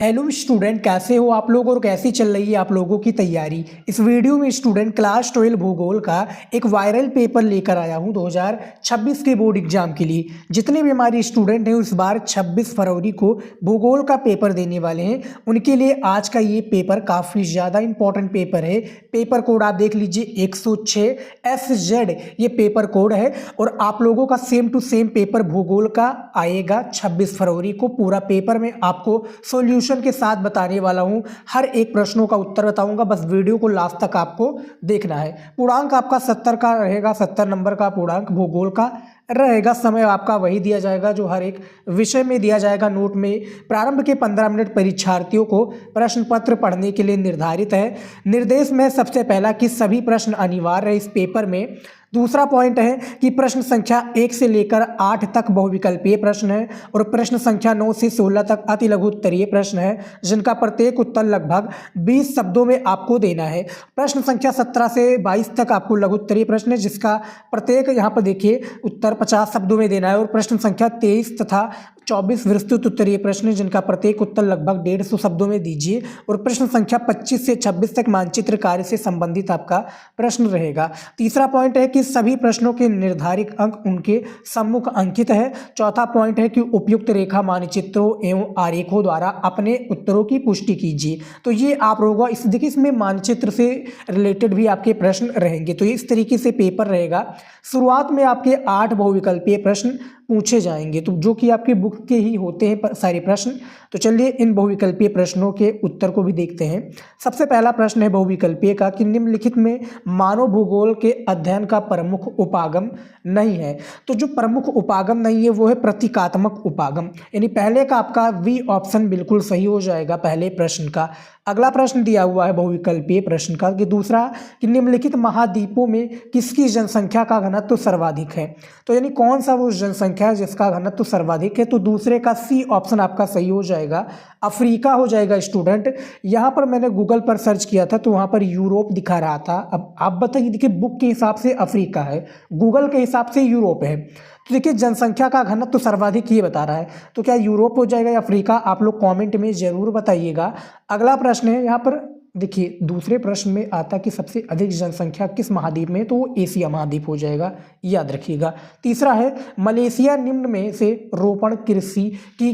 Hello student, कैसे हो आप लोग और कैसी चल रही है आप लोगों की तैयारी। इस वीडियो में स्टूडेंट क्लास 12 भूगोल का एक वायरल पेपर लेकर आया हूं 2026 के बोर्ड एग्जाम के लिए। जितने भी हमारे स्टूडेंट हैं इस बार 26 फरवरी को भूगोल का पेपर देने वाले हैं, उनके लिए आज का ये पेपर काफ़ी ज़्यादा इंपॉर्टेंट पेपर है। पेपर कोड आप देख लीजिए 106 SZ ये पेपर कोड है और आप लोगों का सेम टू सेम पेपर भूगोल का आएगा 26 फरवरी को। पूरा पेपर में आपको सॉल्यूशन के साथ बताने वाला हूं, हर एक प्रश्नों का उत्तर बताऊंगा, बस वीडियो को लास्ट तक आपको देखना है। पूर्णांक आपका 70 का रहेगा, 70 नंबर का पूर्णांक भूगोल का रहेगा। समय आपका वही दिया जाएगा जो हर एक विषय में दिया जाएगा नोट में। प्रारंभ के 15 मिनट परीक्षार्थियों को प्रश्न पत्र पढ़ने के लिए निर्धारित है। निर्देश में सबसे पहला कि सभी प्रश्न अनिवार्य है इस पेपर में। दूसरा पॉइंट है कि प्रश्न संख्या 1 से लेकर 8 तक बहुविकल्पीय प्रश्न है और प्रश्न संख्या 9 से 16 तक अति लघु उत्तरीय प्रश्न है, जिनका प्रत्येक उत्तर लगभग 20 शब्दों में आपको देना है। प्रश्न संख्या 17 से 22 तक आपको लघु उत्तरीय प्रश्न है, जिसका प्रत्येक यहाँ पर देखिए उत्तर 50 शब्दों में देना है और प्रश्न संख्या 23 तथा 24 विस्तृत उत्तरीय प्रश्न है, जिनका प्रत्येक उत्तर लगभग 150 शब्दों में दीजिए और प्रश्न संख्या 25 से 26 तक मानचित्र कार्य से संबंधित आपका प्रश्न रहेगा। तीसरा पॉइंट है कि सभी प्रश्नों के निर्धारित अंक उनके सम्मुख अंकित है। चौथा पॉइंट है कि उपयुक्त रेखा मानचित्रों एवं आरेखों द्वारा अपने उत्तरों की पुष्टि कीजिए। तो ये आप लोगों इस देखिए इसमें मानचित्र से रिलेटेड भी आपके प्रश्न रहेंगे। तो इस तरीके से पेपर रहेगा। शुरुआत में आपके 8 बहुविकल्पीय प्रश्न पूछे जाएंगे, तो जो कि आपकी बुक के ही होते हैं सारे प्रश्न। तो चलिए इन बहुविकल्पीय प्रश्नों के उत्तर को भी देखते हैं। सबसे पहला प्रश्न है बहुविकल्पीय का कि निम्नलिखित में मानव भूगोल के अध्ययन का प्रमुख उपागम नहीं है। तो जो प्रमुख उपागम नहीं है वो है प्रतीकात्मक उपागम, यानी पहले का आपका बी ऑप्शन बिल्कुल सही हो जाएगा पहले प्रश्न का। अगला प्रश्न दिया हुआ है बहुविकल्पीय प्रश्न का कि दूसरा कि निम्नलिखित महाद्वीपों में किसकी जनसंख्या का घनत्व सर्वाधिक है। तो यानी कौन सा वो जनसंख्या है जिसका घनत्व सर्वाधिक है, तो दूसरे का सी ऑप्शन आपका सही हो जाएगा, अफ्रीका हो जाएगा स्टूडेंट। यहाँ पर मैंने गूगल पर सर्च किया था तो वहाँ पर यूरोप दिखा रहा था। अब आप बताइए, देखिए बुक के हिसाब से अफ्रीका है, गूगल के हिसाब से यूरोप है। तो देखिए जनसंख्या का घनत्व सर्वाधिक ये बता रहा है, तो क्या यूरोप हो जाएगा या अफ्रीका, आप लोग कमेंट में जरूर बताइएगा। अगला प्रश्न है यहाँ पर देखिए दूसरे प्रश्न में आता कि सबसे अधिक जनसंख्या किस महाद्वीप में है, तो वो एशिया महाद्वीप हो जाएगा, याद रखिएगा। तीसरा है मलेशिया निम्न में से रोपण कृषि की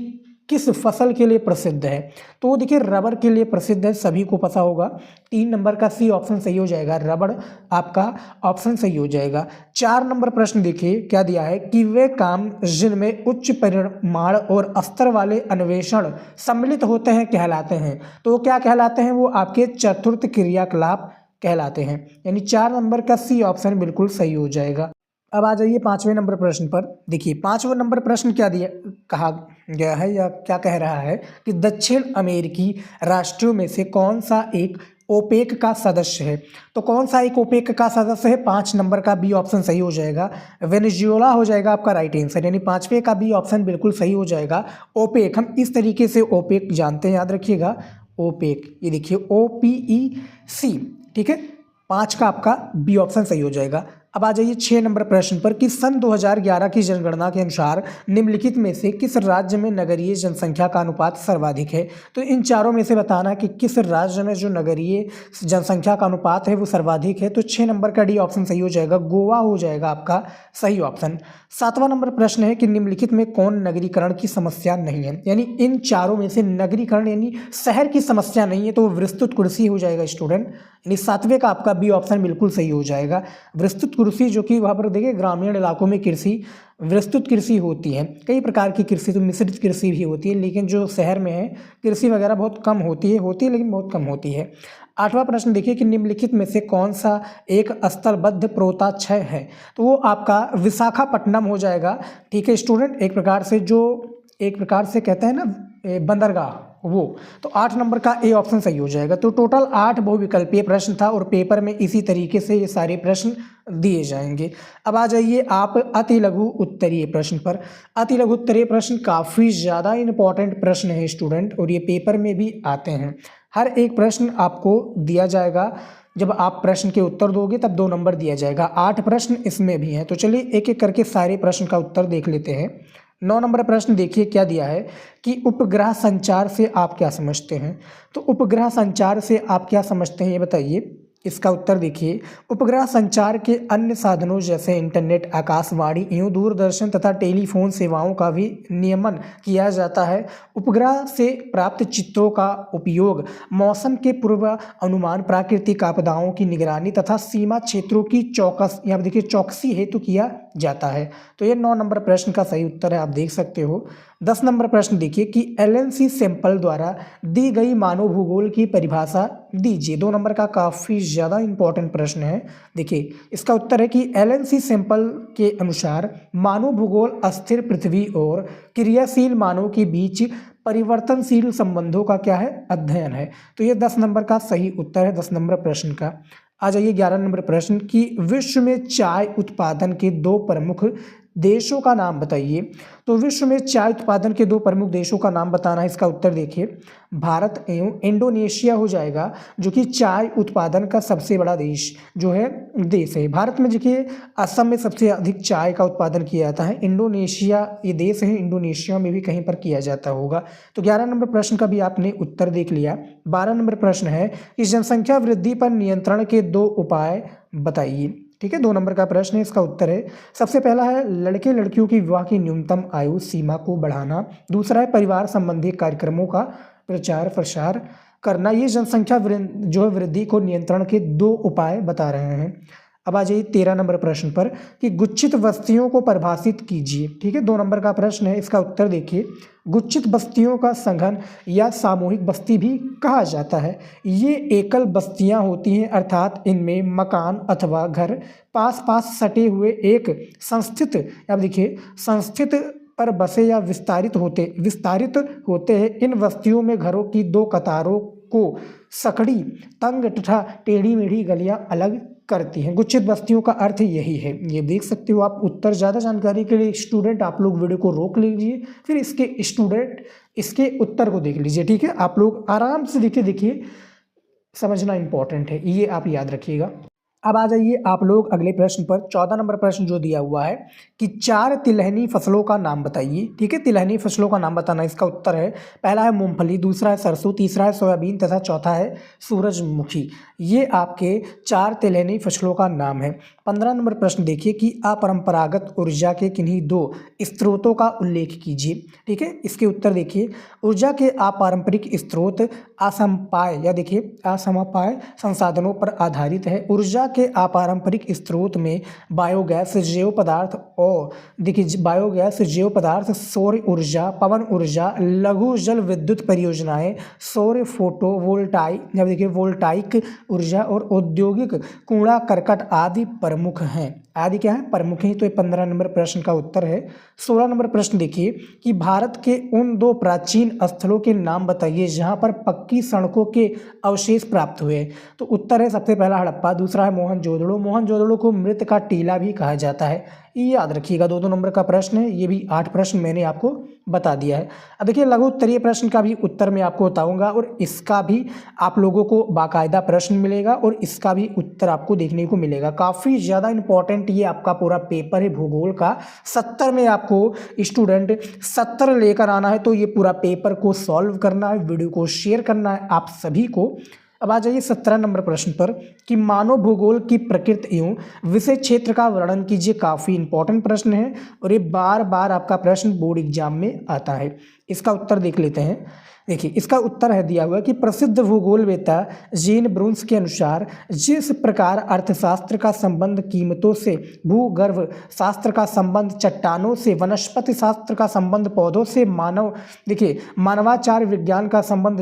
किस फसल के लिए प्रसिद्ध है। तो देखिए रबर के लिए प्रसिद्ध है, सभी को पता होगा। 3 नंबर का सी ऑप्शन सही हो जाएगा, रबर आपका ऑप्शन सही हो जाएगा। 4 नंबर प्रश्न देखिए क्या दिया है कि वे काम जिनमें उच्च परिमाण और स्तर वाले अन्वेषण सम्मिलित होते हैं कहलाते हैं। तो वो क्या कहलाते हैं, वो आपके चतुर्थ क्रियाकलाप कहलाते हैं, यानी 4 नंबर का सी ऑप्शन बिल्कुल सही हो जाएगा। अब आ जाइए 5वें नंबर प्रश्न पर। देखिए 5वां नंबर प्रश्न क्या दिया कहा गया है या क्या कह रहा है कि दक्षिण अमेरिकी राष्ट्रों में से कौन सा एक ओपेक का सदस्य है। तो कौन सा एक ओपेक का सदस्य है, 5 नंबर का बी ऑप्शन सही हो जाएगा, वेनेजुएला हो जाएगा आपका राइट आंसर, यानी 5वें का बी ऑप्शन बिल्कुल सही हो जाएगा। ओपेक हम इस तरीके से ओपेक जानते हैं, याद रखिएगा ओपेक, ये देखिए OPEC, ठीक है। 5 का आपका बी ऑप्शन सही हो जाएगा। अब आ जाइए 6 नंबर प्रश्न पर कि सन 2011 की जनगणना के अनुसार निम्नलिखित में से किस राज्य में नगरीय जनसंख्या का अनुपात सर्वाधिक है। तो इन चारों में से बताना कि किस राज्य में जो नगरीय जनसंख्या का अनुपात है वो सर्वाधिक है। तो 6 नंबर का डी ऑप्शन सही हो जाएगा, गोवा हो जाएगा आपका सही ऑप्शन। 7वां नंबर प्रश्न है कि निम्नलिखित में कौन नगरीकरण की समस्या नहीं है, यानी इन चारों में से नगरीकरण यानी शहर की समस्या नहीं है, तो विस्तृत कृषि हो जाएगा स्टूडेंट, यानी 7वें का आपका बी ऑप्शन बिल्कुल सही हो जाएगा। विस्तृत कृषि जो कि वहाँ पर देखिए ग्रामीण इलाकों में कृषि विस्तृत कृषि होती है, कई प्रकार की कृषि, तो मिश्रित कृषि भी होती है, लेकिन जो शहर में है कृषि वगैरह बहुत कम होती है लेकिन बहुत कम होती है। 8वां प्रश्न देखिए कि निम्नलिखित में से कौन सा एक स्थलबद्ध प्रोताक्षय है। तो वो आपका विशाखापट्टनम हो जाएगा, ठीक है स्टूडेंट। एक प्रकार से कहते हैं ना बंदरगाह, वो तो 8 नंबर का ए ऑप्शन सही हो जाएगा। तो टोटल 8 बहुविकल्पीय प्रश्न था और पेपर में इसी तरीके से ये सारे प्रश्न दिए जाएंगे। अब आ जाइए आप अति लघु उत्तरीय प्रश्न पर। अति लघु उत्तरीय प्रश्न काफ़ी ज़्यादा इंपॉर्टेंट प्रश्न है स्टूडेंट और ये पेपर में भी आते हैं। हर एक प्रश्न आपको दिया जाएगा, जब आप प्रश्न के उत्तर दोगे तब 2 नंबर दिया जाएगा। 8 प्रश्न इसमें भी हैं, तो चलिए एक एक करके सारे प्रश्न का उत्तर देख लेते हैं। 9 नंबर प्रश्न देखिए क्या दिया है कि उपग्रह संचार से आप क्या समझते हैं। तो उपग्रह संचार से आप क्या समझते हैं ये बताइए। इसका उत्तर देखिए, उपग्रह संचार के अन्य साधनों जैसे इंटरनेट, आकाशवाणी एवं दूरदर्शन तथा टेलीफोन सेवाओं का भी नियमन किया जाता है। उपग्रह से प्राप्त चित्रों का उपयोग मौसम के पूर्व अनुमान, प्राकृतिक आपदाओं की निगरानी तथा सीमा क्षेत्रों की यहाँ देखिए चौकसी हेतु किया जाता है। तो ये 9 नंबर प्रश्न का सही उत्तर है, आप देख सकते हो। 10 नंबर प्रश्न देखिए कि एलन सैंपल द्वारा दी गई मानव भूगोल की परिभाषा दीजिए। 2 नंबर का काफ़ी ज़्यादा इंपॉर्टेंट प्रश्न है। देखिए इसका उत्तर है कि एलन सैंपल के अनुसार मानव भूगोल अस्थिर पृथ्वी और क्रियाशील मानव के बीच परिवर्तनशील संबंधों का क्या है, अध्ययन है। तो ये 10 नंबर का सही उत्तर है 10 नंबर प्रश्न का। आ जाइए 11 नंबर प्रश्न कि विश्व में चाय उत्पादन के 2 प्रमुख देशों का नाम बताइए। तो विश्व में चाय उत्पादन के 2 प्रमुख देशों का नाम बताना है। इसका उत्तर देखिए, भारत एवं इंडोनेशिया हो जाएगा, जो कि चाय उत्पादन का सबसे बड़ा देश है। भारत में देखिए असम में सबसे अधिक चाय का उत्पादन किया जाता है। इंडोनेशिया ये देश है, इंडोनेशिया में भी कहीं पर किया जाता होगा। तो 11 नंबर प्रश्न का भी आपने उत्तर देख लिया। 12 नंबर प्रश्न है कि जनसंख्या वृद्धि पर नियंत्रण के 2 उपाय बताइए। ठीक है, 2 नंबर का प्रश्न है। इसका उत्तर है, सबसे पहला है लड़के लड़कियों की विवाह की न्यूनतम आयु सीमा को बढ़ाना। दूसरा है परिवार संबंधी कार्यक्रमों का प्रचार प्रसार करना। ये जनसंख्या वृद्धि को नियंत्रण के 2 उपाय बता रहे हैं। अब आ जाइए 13 नंबर प्रश्न पर कि गुच्छित बस्तियों को परिभाषित कीजिए। ठीक है, 2 नंबर का प्रश्न है। इसका उत्तर देखिए, गुच्छित बस्तियों का संघन या सामूहिक बस्ती भी कहा जाता है। ये एकल बस्तियां होती हैं, अर्थात इनमें मकान अथवा घर पास पास सटे हुए एक संस्थित पर बसे या विस्तारित होते हैं। इन बस्तियों में घरों की 2 कतारों को सकड़ी, तंग तथा टेढ़ी मेढ़ी गलियां अलग करती हैं। गुच्छित बस्तियों का अर्थ यही है। ये देख सकते हो आप उत्तर। ज़्यादा जानकारी के लिए स्टूडेंट आप लोग वीडियो को रोक लीजिए, फिर इसके उत्तर को देख लीजिए। ठीक है, आप लोग आराम से देखिए समझना इंपॉर्टेंट है, ये आप याद रखिएगा। अब आ जाइए आप लोग अगले प्रश्न पर। 14 नंबर प्रश्न जो दिया हुआ है कि 4 तिलहनी फसलों का नाम बताइए। ठीक है, तिलहनी फसलों का नाम बताना। इसका उत्तर है, पहला है मूंगफली, दूसरा है सरसों, तीसरा है सोयाबीन तथा चौथा है सूरजमुखी। ये आपके 4 तिलहनी फसलों का नाम है। 15 नंबर प्रश्न देखिए कि अपरंपरागत ऊर्जा के किन्हीं 2 स्रोतों का उल्लेख कीजिए। ठीक है, इसके उत्तर देखिए, ऊर्जा के अपारंपरिक स्रोत असमपाय संसाधनों पर आधारित है। ऊर्जा के अपारंपरिक स्रोत में बायोगैस, जैव पदार्थ, सौर ऊर्जा, पवन ऊर्जा, लघु जल विद्युत परियोजनाएं, सौर वोल्टाइक ऊर्जा और औद्योगिक कूड़ा करकट आदि प्रमुख हैं। आदि क्या है, प्रमुख हैं। तो ये 15 नंबर प्रश्न का उत्तर है। 16 नंबर प्रश्न देखिए कि भारत के उन 2 प्राचीन स्थलों के नाम बताइए जहां पर पक्की सड़कों के अवशेष प्राप्त हुए। तो उत्तर है, सबसे पहला हड़प्पा, दूसरा है मोहनजोदड़ो। मोहनजोदड़ो को मृत का टीला भी कहा जाता है। ये याद रखिएगा। 2 नंबर का प्रश्न है। ये भी 8 प्रश्न मैंने आपको बता दिया है। अब देखिए लघु उत्तरीय प्रश्न का भी उत्तर मैं आपको बताऊंगा, और इसका भी आप लोगों को बाकायदा प्रश्न मिलेगा और इसका भी उत्तर आपको देखने को मिलेगा। काफ़ी ज़्यादा इंपॉर्टेंट ये आपका पूरा पेपर है भूगोल का। 70 में आपको स्टूडेंट 70 लेकर आना है, तो ये पूरा पेपर को सॉल्व करना है, वीडियो को शेयर करना है आप सभी को। अब आ जाइए 17 नंबर प्रश्न पर कि मानव भूगोल की प्रकृति एवं विषय क्षेत्र का वर्णन कीजिए। काफ़ी इंपॉर्टेंट प्रश्न है और ये बार बार आपका प्रश्न बोर्ड एग्जाम में आता है। इसका उत्तर देख लेते हैं। देखिए इसका उत्तर है दिया हुआ कि प्रसिद्ध भूगोलवेत्ता जीन ब्रून्स के अनुसार जिस प्रकार अर्थशास्त्र का संबंध कीमतों से, भूगर्भ शास्त्र का संबंध चट्टानों से, वनस्पति शास्त्र का संबंध पौधों से, मानवाचार विज्ञान का संबंध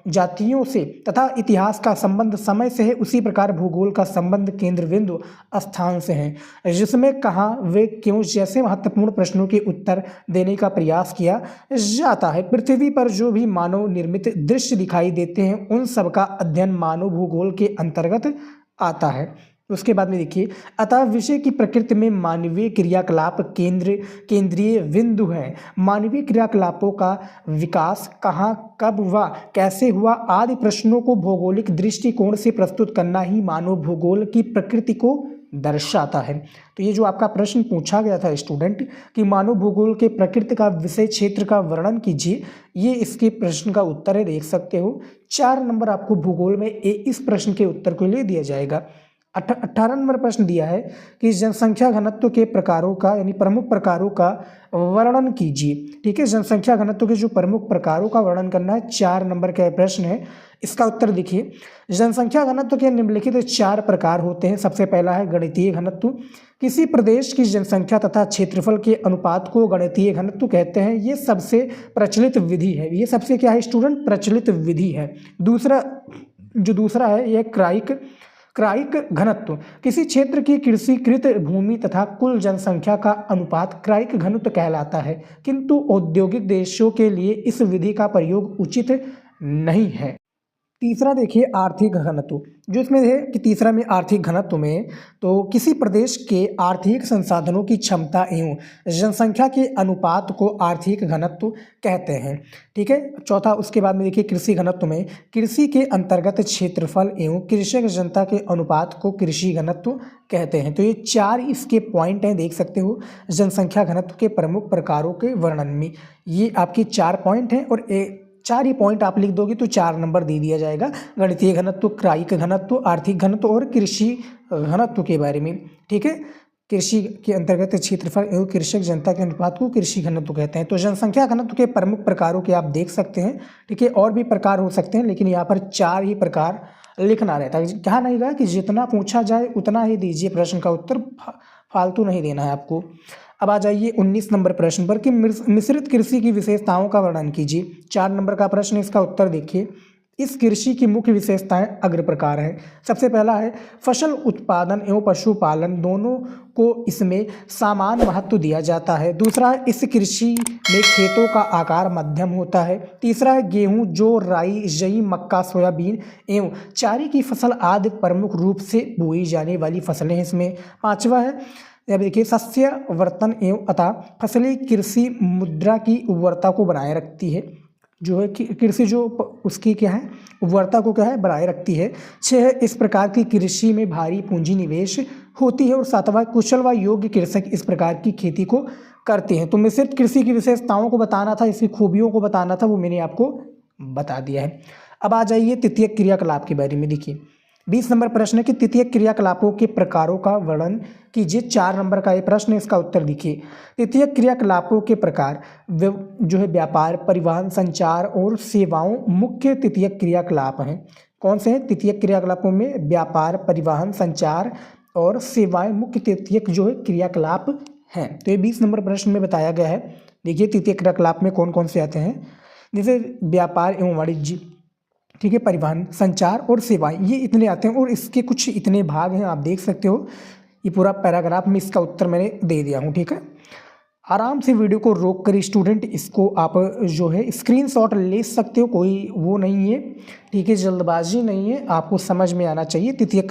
जातियों से तथा इतिहास का संबंध समय से है, उसी प्रकार भूगोल का संबंध केंद्र बिंदु स्थान से है। जिसमें कहाँ, वे, क्यों जैसे महत्वपूर्ण प्रश्नों के उत्तर देने का प्रयास किया जाता है। पृथ्वी पर जो भी मानव निर्मित दृश्य दिखाई देते हैं उन सब का अध्ययन मानव भूगोल के अंतर्गत आता है। उसके बाद में देखिए, अतः विषय की प्रकृति में मानवीय क्रियाकलाप केंद्रीय बिंदु है। मानवीय क्रियाकलापों का विकास कहाँ, कब व कैसे हुआ आदि प्रश्नों को भौगोलिक दृष्टिकोण से प्रस्तुत करना ही मानव भूगोल की प्रकृति को दर्शाता है। तो ये जो आपका प्रश्न पूछा गया था स्टूडेंट कि मानव भूगोल के प्रकृति का विषय क्षेत्र का वर्णन कीजिए, ये इसके प्रश्न का उत्तर है, देख सकते हो। 4 नंबर आपको भूगोल में इस प्रश्न के उत्तर के लिए दिया जाएगा। 18 नंबर प्रश्न दिया है कि जनसंख्या घनत्व के प्रकारों का यानी प्रमुख प्रकारों का वर्णन कीजिए। ठीक है, जनसंख्या घनत्व के जो प्रमुख प्रकारों का वर्णन करना है, 4 नंबर का प्रश्न है। इसका उत्तर देखिए, जनसंख्या घनत्व के निम्नलिखित 4 प्रकार होते हैं। सबसे पहला है गणितीय घनत्व। किसी प्रदेश की जनसंख्या तथा क्षेत्रफल के अनुपात को गणितीय घनत्व कहते हैं। ये सबसे प्रचलित विधि है। ये सबसे क्या है स्टूडेंट, प्रचलित विधि है। दूसरा है यह क्रायिक घनत्व। किसी क्षेत्र की कृषिकृत भूमि तथा कुल जनसंख्या का अनुपात क्रायिक घनत्व कहलाता है, किंतु औद्योगिक देशों के लिए इस विधि का प्रयोग उचित नहीं है। तीसरा देखिए आर्थिक घनत्व, जो इसमें है कि तीसरा में आर्थिक घनत्व में तो किसी प्रदेश के आर्थिक संसाधनों की क्षमता एवं जनसंख्या के अनुपात को आर्थिक घनत्व कहते हैं। ठीक है, चौथा उसके बाद में देखिए कृषि घनत्व में कृषि के अंतर्गत क्षेत्रफल एवं कृषक जनता के अनुपात को कृषि घनत्व कहते हैं। तो ये 4 इसके पॉइंट हैं, देख सकते हो जनसंख्या घनत्व के प्रमुख प्रकारों के वर्णन में। ये आपके 4 पॉइंट हैं और 4 ही पॉइंट आप लिख दोगे तो 4 नंबर दे दिया जाएगा। गणितीय घनत्व, क्रायिक घनत्व, आर्थिक घनत्व और कृषि घनत्व के बारे में। ठीक है, कृषि के अंतर्गत क्षेत्रफल एवं कृषक जनता के अनुपात को कृषि घनत्व कहते हैं। तो जनसंख्या घनत्व के प्रमुख प्रकारों के आप देख सकते हैं। ठीक है, और भी प्रकार हो सकते हैं, लेकिन यहाँ पर 4 ही प्रकार लिखना रहता है। क्या नहीं रहा कि जितना पूछा जाए उतना ही दीजिए प्रश्न का उत्तर, फालतू नहीं देना है आपको। अब आ जाइए 19 नंबर प्रश्न पर कि मिश्रित कृषि की विशेषताओं का वर्णन कीजिए। 4 नंबर का प्रश्न, इसका उत्तर देखिए। इस कृषि की मुख्य विशेषताएं अग्र प्रकार है। सबसे पहला है फसल उत्पादन एवं पशुपालन दोनों को इसमें समान महत्व दिया जाता है। दूसरा है इस कृषि में खेतों का आकार मध्यम होता है। तीसरा है गेहूं, जौ, राई, जई, मक्का, सोयाबीन एवं चारी की फसल आदि प्रमुख रूप से बोई जाने वाली फसलें हैं इसमें। पांचवा है अब देखिए सस्य वर्तन एवं अतः फसली कृषि मुद्रा की उर्वरता को बनाए रखती है। जो है कि कृषि जो उसकी क्या है उर्वरता को क्या है बनाए रखती है। 6 इस प्रकार की कृषि में भारी पूंजी निवेश होती है। और 7वां कुशल व योग्य कृषक इस प्रकार की खेती को करते हैं। तो मिश्रित कृषि की विशेषताओं को बताना था, इसकी खूबियों को बताना था, वो मैंने आपको बता दिया है। अब आ जाइए तृतीय क्रियाकलाप के बारे में। देखिए 20 नंबर प्रश्न है कि तृतीय क्रियाकलापों के प्रकारों का वर्णन कीजिए। 4 नंबर का ये प्रश्न है, इसका उत्तर देखिए। तृतीय क्रियाकलापों के प्रकार जो है व्यापार, परिवहन, संचार और सेवाओं मुख्य तृतीय क्रियाकलाप हैं। कौन से हैं तृतीय क्रियाकलापों में? व्यापार, परिवहन, संचार और सेवाएं मुख्य तृतीय जो है क्रियाकलाप हैं। तो ये 20 नंबर प्रश्न में बताया गया है। देखिए तृतीय क्रियाकलाप में कौन कौन से आते हैं, जैसे व्यापार एवं वाणिज्य, ठीक है, परिवहन, संचार और सेवाएं, ये इतने आते हैं। और इसके कुछ इतने भाग हैं, आप देख सकते हो। ये पूरा पैराग्राफ में इसका उत्तर मैंने दे दिया हूँ। ठीक है, आराम से वीडियो को रोक कर स्टूडेंट इसको आप जो है स्क्रीनशॉट ले सकते हो, कोई वो नहीं है। ठीक है, जल्दबाजी नहीं है, आपको समझ में आना चाहिए। तृतीय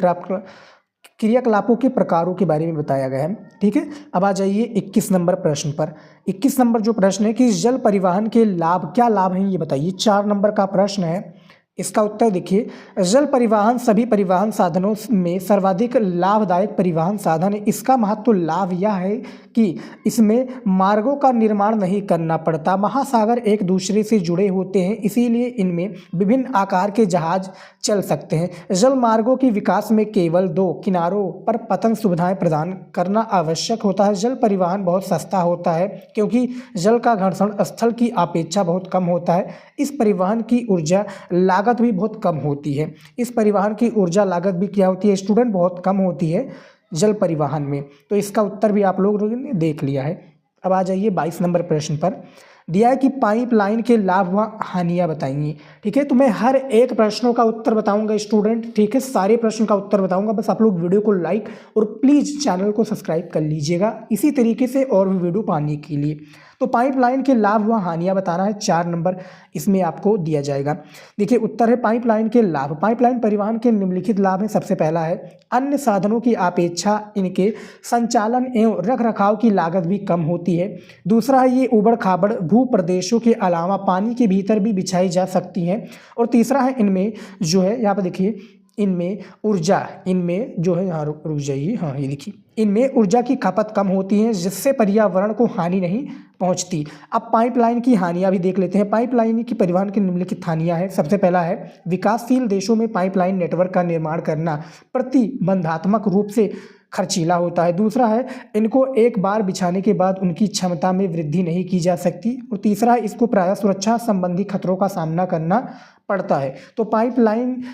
क्रियाकलापों के प्रकारों के बारे में बताया गया है। ठीक है, अब आ जाइए 21 नंबर प्रश्न पर। 21 नंबर जो प्रश्न है कि जल परिवहन के लाभ, क्या लाभ हैं ये बताइए। 4 नंबर का प्रश्न है, इसका उत्तर देखिए। जल परिवहन सभी परिवहन साधनों में सर्वाधिक लाभदायक परिवहन साधन है। इसका महत्व लाभ यह है कि इसमें मार्गों का निर्माण नहीं करना पड़ता। महासागर एक दूसरे से जुड़े होते हैं, इसीलिए इनमें विभिन्न आकार के जहाज चल सकते हैं। जल मार्गों के विकास में केवल 2 किनारों पर पतन सुविधाएं प्रदान करना आवश्यक होता है। जल परिवहन बहुत सस्ता होता है क्योंकि जल का घर्षण स्थल की अपेक्षा बहुत कम होता है। इस परिवहन की ऊर्जा लागत भी बहुत कम होती है। इस परिवहन की ऊर्जा लागत भी क्या होती है स्टूडेंट, बहुत कम होती है जल परिवहन में। तो इसका उत्तर भी आप लोगों ने देख लिया है। अब आ जाइए 22 नंबर प्रश्न पर। दिया है कि पाइपलाइन के लाभ व हानियां बताइए। ठीक है, तो मैं हर एक प्रश्नों का उत्तर बताऊंगा स्टूडेंट। ठीक है, सारे प्रश्न का उत्तर बताऊंगा, बस आप लोग वीडियो को लाइक और प्लीज़ चैनल को सब्सक्राइब कर लीजिएगा इसी तरीके से और भी वीडियो पाने के लिए। तो पाइपलाइन के लाभ व हानियां बताना है। 4 नंबर इसमें आपको दिया जाएगा। देखिए उत्तर है पाइपलाइन के लाभ। पाइपलाइन परिवहन के निम्नलिखित लाभ हैं। सबसे पहला है अन्य साधनों की अपेक्षा इनके संचालन एवं रखरखाव की लागत भी कम होती है। दूसरा है ये उबड़ खाबड़ भू प्रदेशों के अलावा पानी के भीतर भी बिछाई जा सकती हैं। और तीसरा है इनमें जो है यहाँ पर देखिए इनमें ऊर्जा, इनमें जो है यहाँ रुक जाइए, हाँ ये देखिए, इनमें ऊर्जा की खपत कम होती है जिससे पर्यावरण को हानि नहीं पहुंचती। अब पाइपलाइन की हानियां भी देख लेते हैं। पाइपलाइन की परिवहन की निम्नलिखित हानियां हैं। सबसे पहला है विकासशील देशों में पाइपलाइन नेटवर्क का निर्माण करना प्रतिबंधात्मक रूप से खर्चीला होता है। दूसरा है इनको एक बार बिछाने के बाद उनकी क्षमता में वृद्धि नहीं की जा सकती। और तीसरा है इसको प्रायः सुरक्षा संबंधी खतरों का सामना करना पड़ता है। तो पाइपलाइन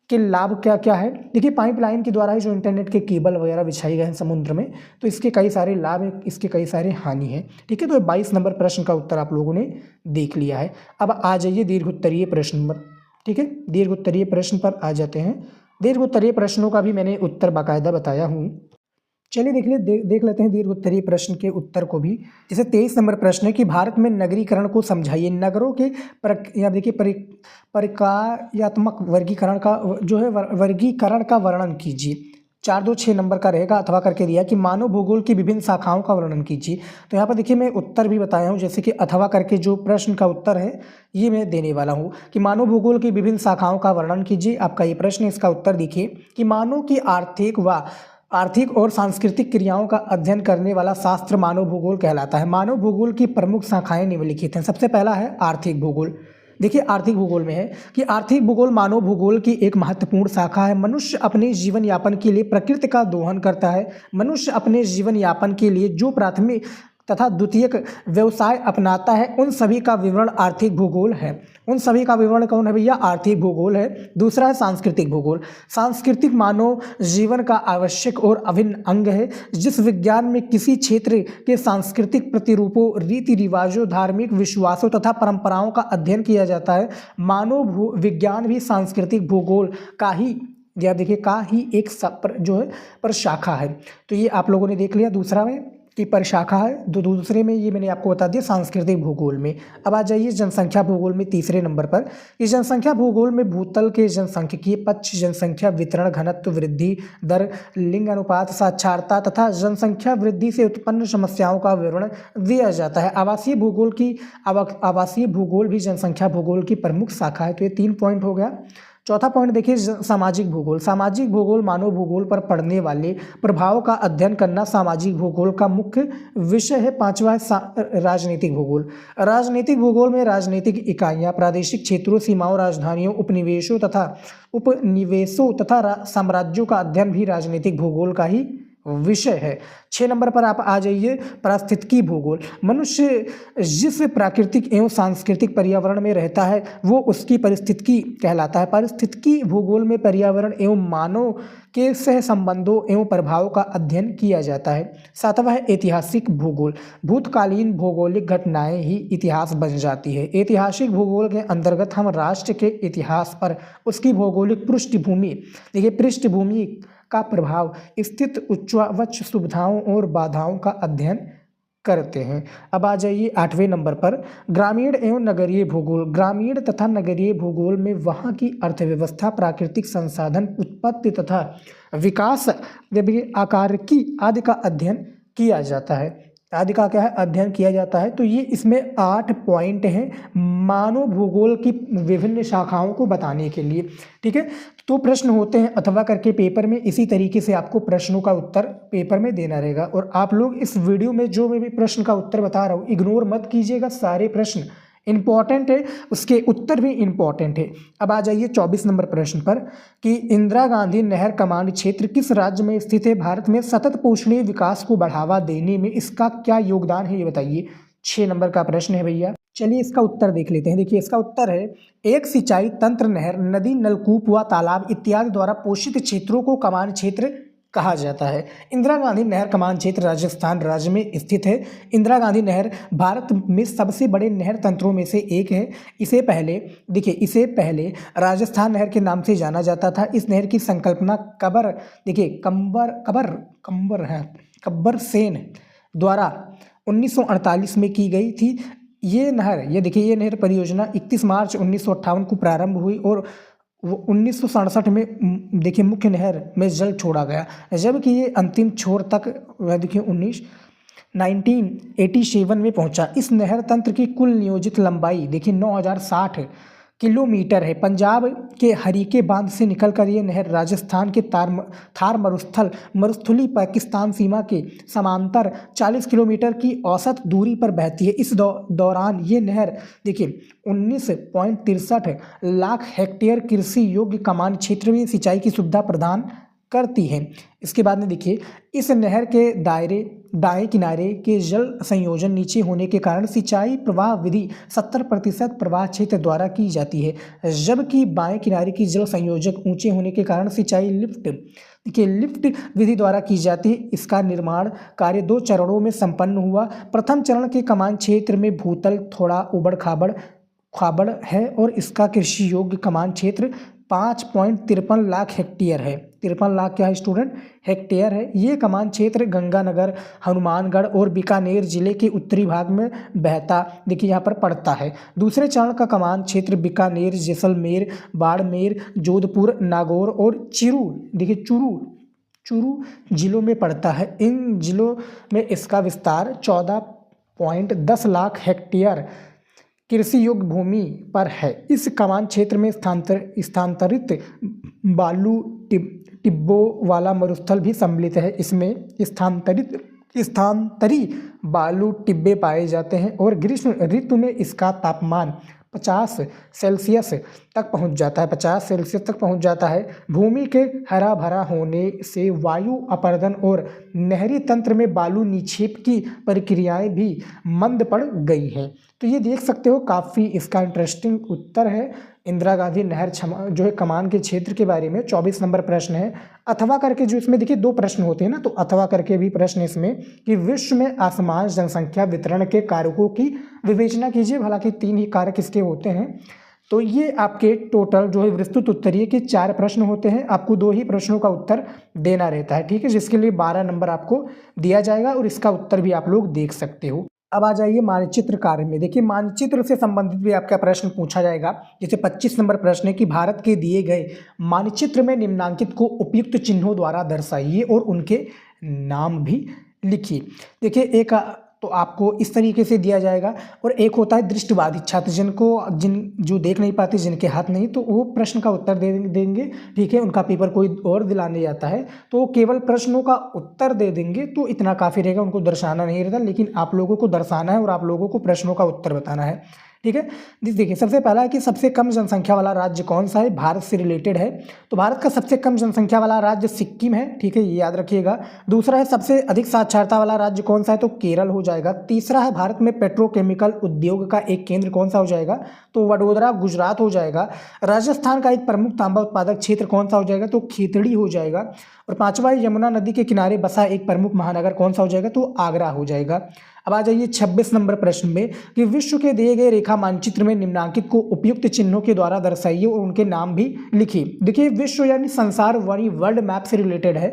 के लाभ क्या क्या है? देखिए, पाइपलाइन के द्वारा ही जो इंटरनेट के केबल वगैरह बिछाए गए हैं समुद्र में, तो इसके कई सारे लाभ हैं, इसके कई सारे हानि हैं। ठीक है, तो 22 नंबर प्रश्न का उत्तर आप लोगों ने देख लिया है। अब आ जाइए दीर्घ उत्तरीय प्रश्न पर। ठीक है, दीर्घ उत्तरीय प्रश्न पर आ जाते हैं। दीर्घ उत्तरीय प्रश्नों का भी मैंने उत्तर बाकायदा बताया हूँ। चलिए देख लेते हैं दीर्घ उत्तरीय प्रश्न के उत्तर को भी। जैसे 23 नंबर प्रश्न है कि भारत में नगरीकरण को समझाइए। नगरों के या देखिए परिकार्यात्मक वर्गीकरण का जो है वर्गीकरण का वर्णन कीजिए। 4-2-6 नंबर का रहेगा। अथवा करके दिया कि मानव भूगोल की विभिन्न शाखाओं का वर्णन कीजिए। तो यहाँ पर देखिए मैं उत्तर भी बताया हूँ, जैसे कि अथवा करके जो प्रश्न का उत्तर है ये मैं देने वाला हूँ कि मानव भूगोल की विभिन्न शाखाओं का वर्णन कीजिए। आपका ये प्रश्न, इसका उत्तर देखिए कि मानव की आर्थिक और सांस्कृतिक क्रियाओं का अध्ययन करने वाला शास्त्र मानव भूगोल कहलाता है। मानव भूगोल की प्रमुख शाखाएं निम्नलिखित हैं। सबसे पहला है आर्थिक भूगोल। देखिए, आर्थिक भूगोल में है कि आर्थिक भूगोल मानव भूगोल की एक महत्वपूर्ण शाखा है। मनुष्य अपने जीवन यापन के लिए प्रकृति का दोहन करता है। मनुष्य अपने जीवन यापन के लिए जो प्राथमिक तथा द्वितीयक व्यवसाय अपनाता है उन सभी का विवरण आर्थिक भूगोल है। उन सभी का विवरण कौन है भैया? आर्थिक भूगोल है। दूसरा है सांस्कृतिक भूगोल। सांस्कृतिक मानव जीवन का आवश्यक और अभिन्न अंग है। जिस विज्ञान में किसी क्षेत्र के सांस्कृतिक प्रतिरूपों, रीति रिवाजों, धार्मिक विश्वासों तथा परंपराओं का अध्ययन किया जाता है, मानव विज्ञान भी सांस्कृतिक भूगोल का ही या देखिए का ही एक जो है पर शाखा है। तो ये आप लोगों ने देख लिया दूसरा में की परशाखा है। दूसरे में ये मैंने आपको बता दिया सांस्कृतिक भूगोल में। अब आ जाइए जनसंख्या भूगोल में तीसरे नंबर पर। इस जनसंख्या भूगोल में भूतल के जनसांख्यिकीय पक्ष, जनसंख्या वितरण, घनत्व, वृद्धि दर, लिंग अनुपात, साक्षरता तथा जनसंख्या वृद्धि से उत्पन्न समस्याओं का विवरण दिया जाता है। आवासीय भूगोल भी जनसंख्या भूगोल की प्रमुख शाखा है। तो ये 3 पॉइंट हो गया। चौथा पॉइंट देखिए सामाजिक भूगोल। सामाजिक भूगोल मानव भूगोल पर पड़ने वाले प्रभाव का अध्ययन करना सामाजिक भूगोल का मुख्य विषय है। पांचवा है राजनीतिक भूगोल। राजनीतिक भूगोल में राजनीतिक इकाइयां, प्रादेशिक क्षेत्रों, सीमाओं, राजधानियों, उपनिवेशों तथा साम्राज्यों का अध्ययन भी राजनीतिक भूगोल का ही विषय है। 6 नंबर पर आप आ जाइए पारिस्थितिकी भूगोल। मनुष्य जिस प्राकृतिक एवं सांस्कृतिक पर्यावरण में रहता है वो उसकी पारिस्थितिकी कहलाता है। पारिस्थितिकी भूगोल में पर्यावरण एवं मानव के सह संबंधों एवं प्रभावों का अध्ययन किया जाता है। 7वां है ऐतिहासिक भूगोल। भूतकालीन भौगोलिक घटनाएं ही इतिहास बन जाती है। ऐतिहासिक भूगोल के अंतर्गत हम राष्ट्र के इतिहास पर उसकी भौगोलिक पृष्ठभूमि का प्रभाव, स्थित उच्चवच सुविधाओं और बाधाओं का अध्ययन करते हैं। अब आ जाइए 8वें नंबर पर ग्रामीण एवं नगरीय भूगोल। ग्रामीण तथा नगरीय भूगोल में वहाँ की अर्थव्यवस्था, प्राकृतिक संसाधन, उत्पत्ति तथा विकास, आकारिकी आदि का अध्ययन किया जाता है। आदि का क्या है? अध्ययन किया जाता है। तो ये इसमें 8 पॉइंट हैं मानव भूगोल की विभिन्न शाखाओं को बताने के लिए। ठीक है, तो प्रश्न होते हैं अथवा करके पेपर में। इसी तरीके से आपको प्रश्नों का उत्तर पेपर में देना रहेगा। और आप लोग इस वीडियो में जो मैं भी प्रश्न का उत्तर बता रहा हूँ इग्नोर मत कीजिएगा। सारे प्रश्न इंपॉर्टेंट है, उसके उत्तर भी इंपॉर्टेंट है। अब आ जाइए 24 नंबर प्रश्न पर कि इंदिरा गांधी नहर कमांड क्षेत्र किस राज्य में स्थित है? भारत में सतत पोषणीय विकास को बढ़ावा देने में इसका क्या योगदान है ये बताइए। 6 नंबर का प्रश्न है भैया। चलिए इसका उत्तर देख लेते हैं। देखिए इसका उत्तर है एक सिंचाई तंत्र नहर, नदी, नलकूप व तालाब इत्यादि द्वारा पोषित क्षेत्रों को कमान क्षेत्र कहा जाता है। इंदिरा गांधी नहर कमान क्षेत्र राजस्थान राज्य में स्थित है। इंदिरा गांधी नहर भारत में सबसे बड़े नहर तंत्रों में से एक है। इसे पहले राजस्थान नहर के नाम से जाना जाता था। इस नहर की संकल्पना कब्बर सेन द्वारा 1948 में की गई थी। ये नहर परियोजना 31 मार्च 1958 को प्रारंभ हुई और वो 1967 में मुख्य नहर में जल छोड़ा गया, जबकि ये अंतिम छोर तक 1987 में पहुंचा। इस नहर तंत्र की कुल नियोजित लंबाई 9060 किलोमीटर है। पंजाब के हरीके बांध से निकलकर ये नहर राजस्थान के थार मरुस्थली पाकिस्तान सीमा के समांतर 40 किलोमीटर की औसत दूरी पर बहती है। इस दौरान ये नहर देखिए 19.63 लाख हेक्टेयर कृषि योग्य कमान क्षेत्र में सिंचाई की सुविधा प्रदान करती है। इसके बाद में देखिए इस नहर के दाएं किनारे के जल संयोजन नीचे होने के कारण सिंचाई प्रवाह विधि 70% प्रवाह क्षेत्र द्वारा की जाती है, जबकि बाएं किनारे की जल संयोजक ऊंचे होने के कारण सिंचाई लिफ्ट विधि द्वारा की जाती है। इसका निर्माण कार्य 2 चरणों में संपन्न हुआ। प्रथम चरण के कमान क्षेत्र में भूतल थोड़ा उबड़ खाबड़ है और इसका कृषि योग्य कमान क्षेत्र 5.53 लाख हेक्टेयर है। 53 लाख क्या है स्टूडेंट? हेक्टेयर है। ये कमान क्षेत्र गंगानगर, हनुमानगढ़ और बीकानेर जिले के उत्तरी भाग में बहता देखिए यहाँ पर पड़ता है। दूसरे चरण का कमान क्षेत्र बीकानेर, जैसलमेर, बाड़मेर, जोधपुर, नागौर और चूरू जिलों में पड़ता है। इन जिलों में इसका विस्तार 14.10 लाख हेक्टेयर कृषि योग्य भूमि पर है। इस कमान क्षेत्र में स्थानांतरित बालू टिब्बों वाला मरुस्थल भी सम्मिलित है। इसमें स्थानांतरी बालू टिब्बे पाए जाते हैं और ग्रीष्म ऋतु में इसका तापमान 50 सेल्सियस तक पहुंच जाता है। 50 सेल्सियस तक पहुंच जाता है। भूमि के हरा भरा होने से वायु अपर्दन और नहरी तंत्र में बालू निक्षेप की प्रक्रियाएं भी मंद पड़ गई हैं। तो ये देख सकते हो, काफ़ी इसका इंटरेस्टिंग उत्तर है। इंदिरा गांधी नहर जो है कमान के क्षेत्र के बारे में 24 नंबर प्रश्न है। अथवा करके जो इसमें देखिए 2 प्रश्न होते हैं ना, तो अथवा करके भी प्रश्न इसमें कि विश्व में असमान जनसंख्या वितरण के कारकों की विवेचना कीजिए। हालांकि 3 ही कारक इसके होते हैं। तो ये आपके टोटल जो है विस्तृत उत्तरीय के 4 प्रश्न होते हैं। आपको 2 ही प्रश्नों का उत्तर देना रहता है, ठीक है, जिसके लिए 12 नंबर आपको दिया जाएगा और इसका उत्तर भी आप लोग देख सकते हो। अब आ जाइए मानचित्र कार्य में। देखिए मानचित्र से संबंधित भी आपका प्रश्न पूछा जाएगा। जैसे 25 नंबर प्रश्न है कि भारत के दिए गए मानचित्र में निम्नांकित को उपयुक्त चिन्हों द्वारा दर्शाइए और उनके नाम भी लिखिए। देखिए एक तो आपको इस तरीके से दिया जाएगा और एक होता है दृष्टिबाधित छात्र जो देख नहीं पाते, जिनके हाथ नहीं, तो वो प्रश्न का उत्तर देंगे, ठीक है। उनका पेपर कोई और दिलाने जाता है तो केवल प्रश्नों का उत्तर दे देंगे, तो इतना काफ़ी रहेगा, उनको दर्शाना नहीं रहता। लेकिन आप लोगों को दर्शाना है और आप लोगों को प्रश्नों का उत्तर बताना है, ठीक है। देखिए सबसे पहला है कि सबसे कम जनसंख्या वाला राज्य कौन सा है, भारत से रिलेटेड है। तो भारत का सबसे कम जनसंख्या वाला राज्य सिक्किम है, ठीक है, ये याद रखिएगा। दूसरा है सबसे अधिक साक्षरता वाला राज्य कौन सा है, तो केरल हो जाएगा। तीसरा है भारत में पेट्रोकेमिकल उद्योग का एक केंद्र कौन सा हो जाएगा, तो वडोदरा गुजरात हो जाएगा। राजस्थान का एक प्रमुख तांबा उत्पादक क्षेत्र कौन सा हो जाएगा, तो खेतड़ी हो जाएगा। और पांचवा यमुना नदी के किनारे बसा एक प्रमुख महानगर कौन सा हो जाएगा, तो आगरा हो जाएगा। अब आ जाइए 26 नंबर प्रश्न में कि विश्व के दिए गए रेखा मानचित्र में निम्नांकित को उपयुक्त चिन्हों के द्वारा दर्शाइए और उनके नाम भी लिखिए। देखिए विश्व यानी संसार वाली वर्ल्ड मैप से रिलेटेड है।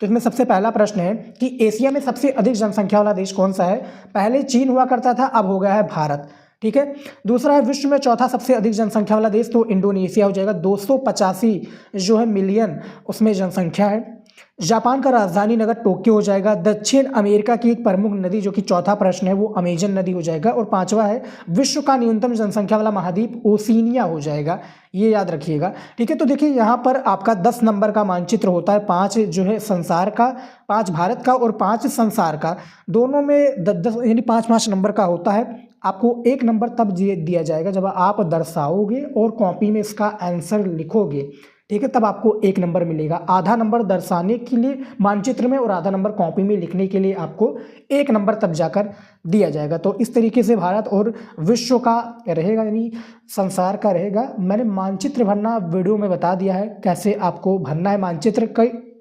तो इसमें सबसे पहला प्रश्न है कि एशिया में सबसे अधिक जनसंख्या वाला देश कौन सा है। पहले चीन हुआ करता था, अब हो गया है भारत, ठीक है। दूसरा है विश्व में चौथा सबसे अधिक जनसंख्या वाला देश, तो इंडोनेशिया हो जाएगा। 285 जो है मिलियन उसमें जनसंख्या है। जापान का राजधानी नगर टोक्यो हो जाएगा। दक्षिण अमेरिका की एक प्रमुख नदी जो कि चौथा प्रश्न है वो अमेजन नदी हो जाएगा। और पांचवा है विश्व का न्यूनतम जनसंख्या वाला महाद्वीप ओशिनिया हो जाएगा, ये याद रखिएगा, ठीक है। तो देखिए यहाँ पर आपका 10 नंबर का मानचित्र होता है, 5 जो है संसार का, 5 भारत का और 5 संसार का, दोनों में 10 यानी 5-5 नंबर का होता है। आपको 1 नंबर तब दिया जाएगा जब आप दर्शाओगे और कॉपी में इसका आंसर लिखोगे, ठीक है, तब आपको 1 नंबर मिलेगा। आधा नंबर दर्शाने के लिए मानचित्र में और आधा नंबर कॉपी में लिखने के लिए आपको 1 नंबर तब जाकर दिया जाएगा। तो इस तरीके से भारत और विश्व का रहेगा, यानी संसार का रहेगा। मैंने मानचित्र भरना वीडियो में बता दिया है, कैसे आपको भरना है मानचित्र,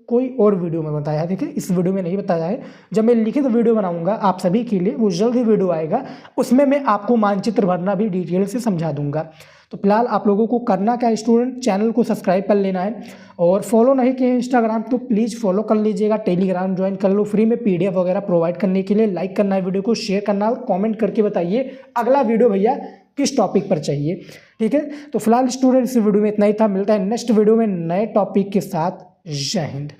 कोई और वीडियो में बताया है, देखिए इस वीडियो में नहीं बताया है। जब मैं लिखित वीडियो बनाऊंगा आप सभी के लिए, वो जल्द ही वीडियो आएगा, उसमें मैं आपको मानचित्र भरना भी डिटेल से समझा दूंगा। तो फिलहाल आप लोगों को करना क्या है स्टूडेंट, चैनल को सब्सक्राइब कर लेना है और फॉलो नहीं किए इंस्टाग्राम तो प्लीज़ फॉलो कर लीजिएगा। टेलीग्राम ज्वाइन कर लो, फ्री में PDF वगैरह प्रोवाइड करने के लिए। लाइक करना है वीडियो को, शेयर करना है और कॉमेंट करके बताइए अगला वीडियो भैया किस टॉपिक पर चाहिए, ठीक है। तो फिलहाल स्टूडेंट इस वीडियो में इतना ही था, मिलता है नेक्स्ट वीडियो में नए टॉपिक के साथ। जय हिंद।